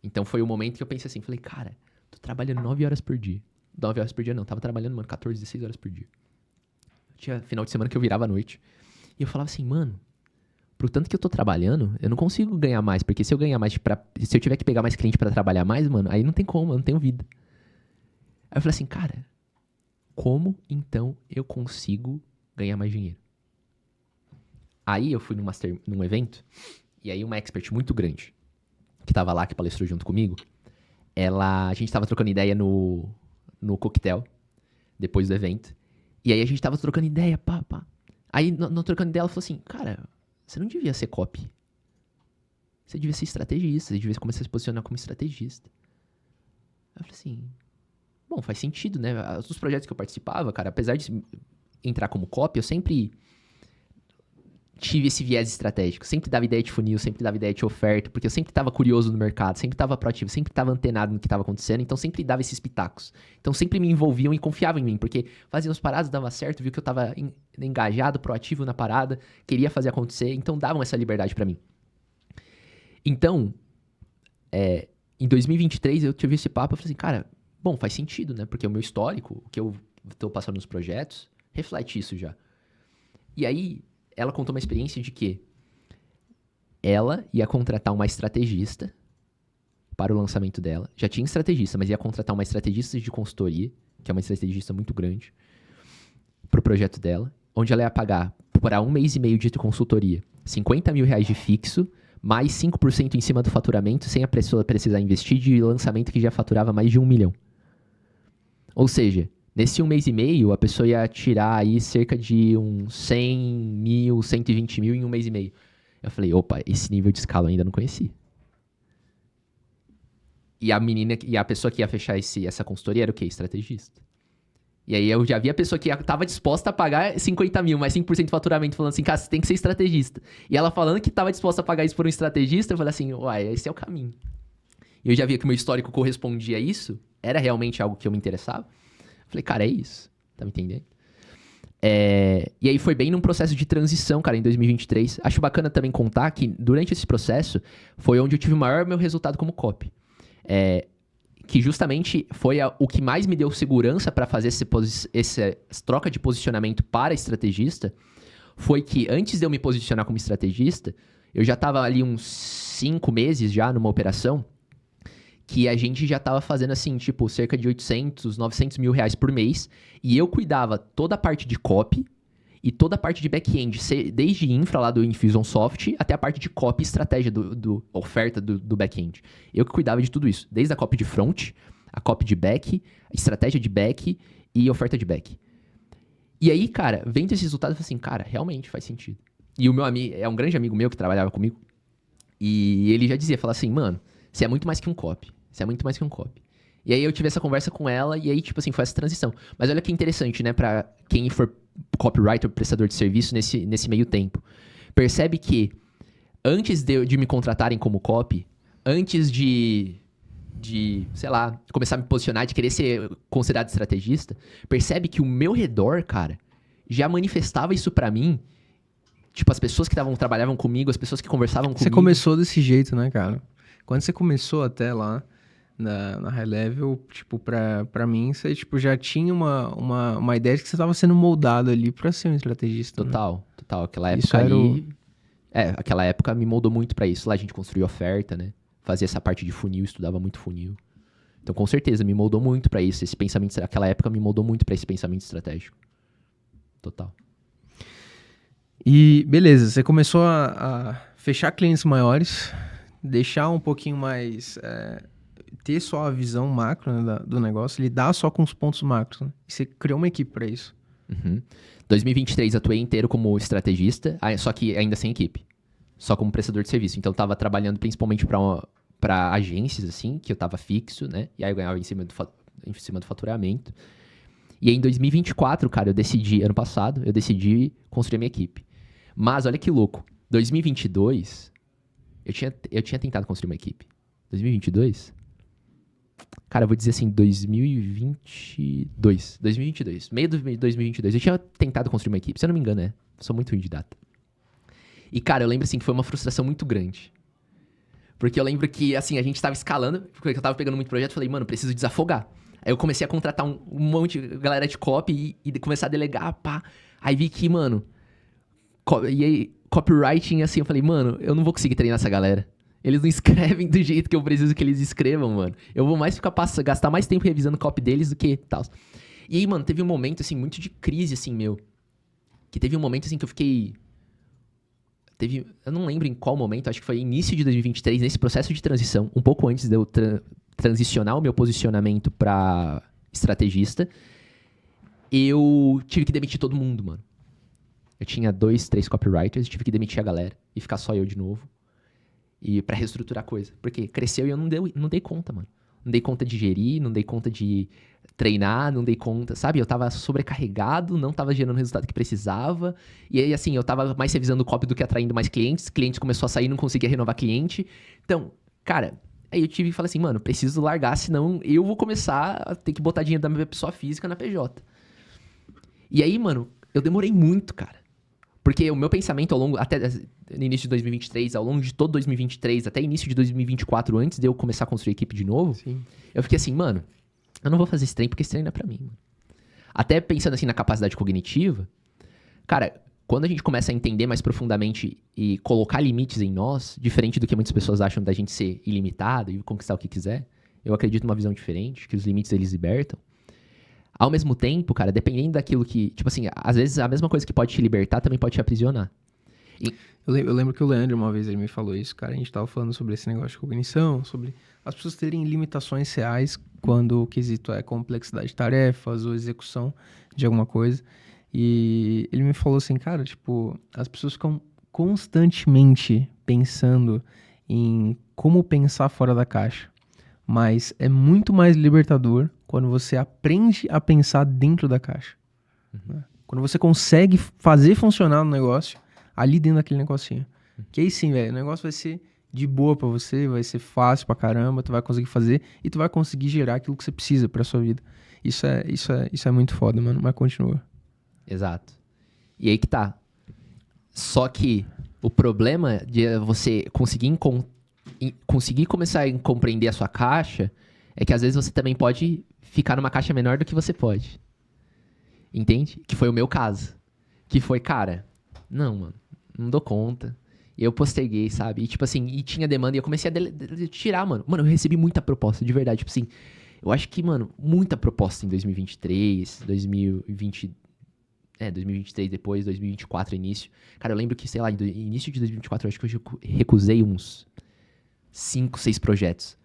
Então foi o momento que eu pensei assim, falei, cara, tô trabalhando 9 horas por dia. 9 horas por dia não, tava trabalhando, mano, 14, 16 horas por dia. Tinha final de semana que eu virava à noite. E eu falava assim, mano, pro tanto que eu tô trabalhando, eu não consigo ganhar mais, porque se eu ganhar mais, se eu tiver que pegar mais cliente pra trabalhar mais, mano, aí não tem como, eu não tenho vida. Aí eu falei assim, cara, como então eu consigo ganhar mais dinheiro? Aí eu fui num evento, e aí uma expert muito grande, que tava lá, que palestrou junto comigo, a gente tava trocando ideia no coquetel, depois do evento, e aí a gente tava trocando ideia, pá. Aí, no trocando ideia, ela falou assim, cara, você não devia ser copy. Você devia ser estrategista, você devia começar a se posicionar como estrategista. Eu falei assim, bom, faz sentido, né? Os projetos que eu participava, cara, apesar de entrar como copy, eu sempre tive esse viés estratégico. Sempre dava ideia de funil, sempre dava ideia de oferta, porque eu sempre estava curioso no mercado, sempre estava proativo, sempre estava antenado no que estava acontecendo, então sempre dava esses pitacos. Então sempre me envolviam e confiavam em mim, porque faziam as paradas, dava certo, viu que eu estava engajado, proativo na parada, queria fazer acontecer, então davam essa liberdade para mim. Então, em 2023 eu tive esse papo, eu falei assim, cara, bom, faz sentido, né? Porque o meu histórico, o que eu tô passando nos projetos, reflete isso já. E aí, ela contou uma experiência de que ela ia contratar uma estrategista para o lançamento dela. Já tinha estrategista, mas ia contratar uma estrategista de consultoria, que é uma estrategista muito grande, para o projeto dela, onde ela ia pagar para 1 mês e meio de consultoria 50 mil reais de fixo, mais 5% em cima do faturamento, sem a pessoa precisar investir de lançamento que já faturava mais de 1 milhão. Ou seja, nesse 1 mês e meio, a pessoa ia tirar aí cerca de uns 100 mil, 120 mil em 1 mês e meio. Eu falei, opa, esse nível de escala eu ainda não conhecia. E a pessoa que ia fechar essa consultoria era o quê? Estrategista. E aí eu já vi a pessoa que estava disposta a pagar 50 mil, mais 5% de faturamento, falando assim, cara, você tem que ser estrategista. E ela falando que estava disposta a pagar isso por um estrategista, eu falei assim, uai, esse é o caminho. E eu já via que o meu histórico correspondia a isso, era realmente algo que eu me interessava. Falei, cara, é isso. Tá me entendendo? E aí foi bem num processo de transição, cara, em 2023. Acho bacana também contar que durante esse processo foi onde eu tive o maior meu resultado como copy. Que justamente foi o que mais me deu segurança para fazer essa troca de posicionamento para estrategista, foi que antes de eu me posicionar como estrategista, eu já estava ali uns 5 meses já numa operação que a gente já estava fazendo assim, tipo, cerca de 800, 900 mil reais por mês, e eu cuidava toda a parte de copy e toda a parte de back-end, desde infra lá do Infusionsoft até a parte de copy e estratégia oferta do back-end. Eu que cuidava de tudo isso, desde a copy de front, a copy de back, a estratégia de back e oferta de back. E aí, cara, vendo esse resultado, eu falei assim, cara, realmente faz sentido. E o meu amigo, é um grande amigo meu que trabalhava comigo, e ele já dizia, falava assim, mano, você é muito mais que um copy. Você é muito mais que um copy. E aí eu tive essa conversa com ela, e aí, tipo assim, foi essa transição. Mas olha que interessante, né, pra quem for copywriter, prestador de serviço nesse meio tempo. Percebe que antes de me contratarem como copy, antes de, sei lá, começar a me posicionar, de querer ser considerado estrategista, percebe que o meu redor, cara, já manifestava isso pra mim. Tipo, as pessoas que trabalhavam comigo, as pessoas que conversavam comigo. Você começou desse jeito, né, cara? Quando você começou até lá, na High Level, tipo, pra mim, você tipo, já tinha uma ideia de que você estava sendo moldado ali pra ser um estrategista. Total. Aquela Isso época era ali... aquela época me moldou muito pra isso. Lá a gente construía oferta, né? Fazia essa parte de funil, estudava muito funil. Então, com certeza, me moldou muito pra isso. Esse pensamento, aquela época me moldou muito pra esse pensamento estratégico. Total. E, beleza, você começou a fechar clientes maiores, deixar um pouquinho mais... ter só a visão macro, né, do negócio, lidar só com os pontos macros, né? E você criou uma equipe pra isso. 2023 atuei inteiro como estrategista, só que ainda sem equipe. Só como prestador de serviço. Então eu tava trabalhando principalmente pra agências, assim, que eu tava fixo, né? E aí eu ganhava em cima do faturamento. E aí em 2024, cara, ano passado, eu decidi construir minha equipe. Mas olha que louco. 2022, eu tinha tentado construir uma equipe. 2022? Cara, eu vou dizer assim, 2022. Meio de 2022. Eu tinha tentado construir uma equipe, se eu não me engano, Sou muito ruim de data. E, cara, eu lembro assim que foi uma frustração muito grande. Porque eu lembro que, assim, a gente tava escalando, porque eu tava pegando muito projeto, falei, mano, preciso desafogar. Aí eu comecei a contratar um monte de galera de copy e começar a delegar, pá. Aí vi que, mano, e aí, copywriting, assim, eu falei, mano, eu não vou conseguir treinar essa galera. Eles não escrevem do jeito que eu preciso que eles escrevam, mano. Eu vou mais gastar mais tempo revisando copy deles do que tal. E aí, mano, teve um momento, assim, muito de crise, assim, meu. Que teve um momento, assim, que eu fiquei... Eu não lembro em qual momento, acho que foi início de 2023, nesse processo de transição, um pouco antes de eu transicionar o meu posicionamento pra estrategista, eu tive que demitir todo mundo, mano. Eu tinha 2, 3 copywriters, tive que demitir a galera e ficar só eu de novo. E pra reestruturar a coisa. Porque cresceu e eu não dei conta, mano. Não dei conta de gerir, não dei conta de treinar, não dei conta, sabe? Eu tava sobrecarregado, não tava gerando o resultado que precisava. E aí, assim, eu tava mais revisando o copy do que atraindo mais clientes. Clientes começou a sair, não conseguia renovar cliente. Então, cara, aí eu tive e falei assim, mano, preciso largar, senão eu vou começar a ter que botar dinheiro da minha pessoa física na PJ. E aí, mano, eu demorei muito, cara. Porque o meu pensamento ao longo, até no início de 2023, ao longo de todo 2023, até início de 2024, antes de eu começar a construir a equipe de novo, Sim. eu fiquei assim, mano, eu não vou fazer esse trem porque esse trem não é pra mim, mano. Até pensando assim na capacidade cognitiva, cara, quando a gente começa a entender mais profundamente e colocar limites em nós, diferente do que muitas pessoas acham da gente ser ilimitado e conquistar o que quiser, eu acredito numa visão diferente, que os limites eles libertam. Ao mesmo tempo, cara, dependendo daquilo que... Tipo assim, às vezes a mesma coisa que pode te libertar também pode te aprisionar. Eu lembro que o Leandro, uma vez, ele me falou isso, cara. A gente tava falando sobre esse negócio de cognição, sobre as pessoas terem limitações reais quando o quesito é complexidade de tarefas ou execução de alguma coisa. E ele me falou assim, cara, tipo, as pessoas ficam constantemente pensando em como pensar fora da caixa. Mas é muito mais libertador quando você aprende a pensar dentro da caixa. Né? Quando você consegue fazer funcionar o negócio ali dentro daquele negocinho. Que aí sim, velho, o negócio vai ser de boa pra você, vai ser fácil pra caramba, tu vai conseguir fazer e tu vai conseguir gerar aquilo que você precisa pra sua vida. Isso é muito foda, mano, mas continua. Exato. E aí que tá. Só que o problema de você conseguir começar a compreender a sua caixa é que às vezes você também pode ficar numa caixa menor do que você pode. Entende? Que foi o meu caso. Que foi, cara, não, mano, não dou conta. E eu posterguei, sabe? E tipo assim, e tinha demanda e eu comecei a tirar, mano. Mano, eu recebi muita proposta, de verdade. Tipo assim, eu acho que, mano, muita proposta em 2023, 2023 depois, 2024 início. Cara, eu lembro que, sei lá, início de 2024, eu acho que eu recusei uns 5, 6 projetos.